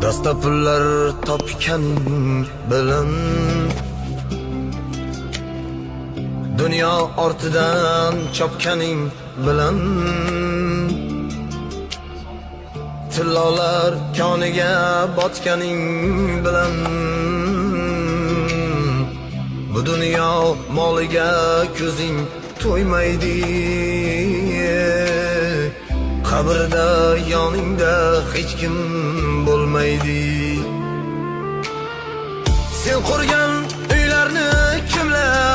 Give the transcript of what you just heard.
Dasta pullar topgan bilan dunyo ortidan chopganing bilan tillolar koniga botganing bilan bu dunyo moliga ko'zing to'ymaydi. Qabrda yoningda hech kim bo'lmaydi. Sen qurgan uylarni kimlar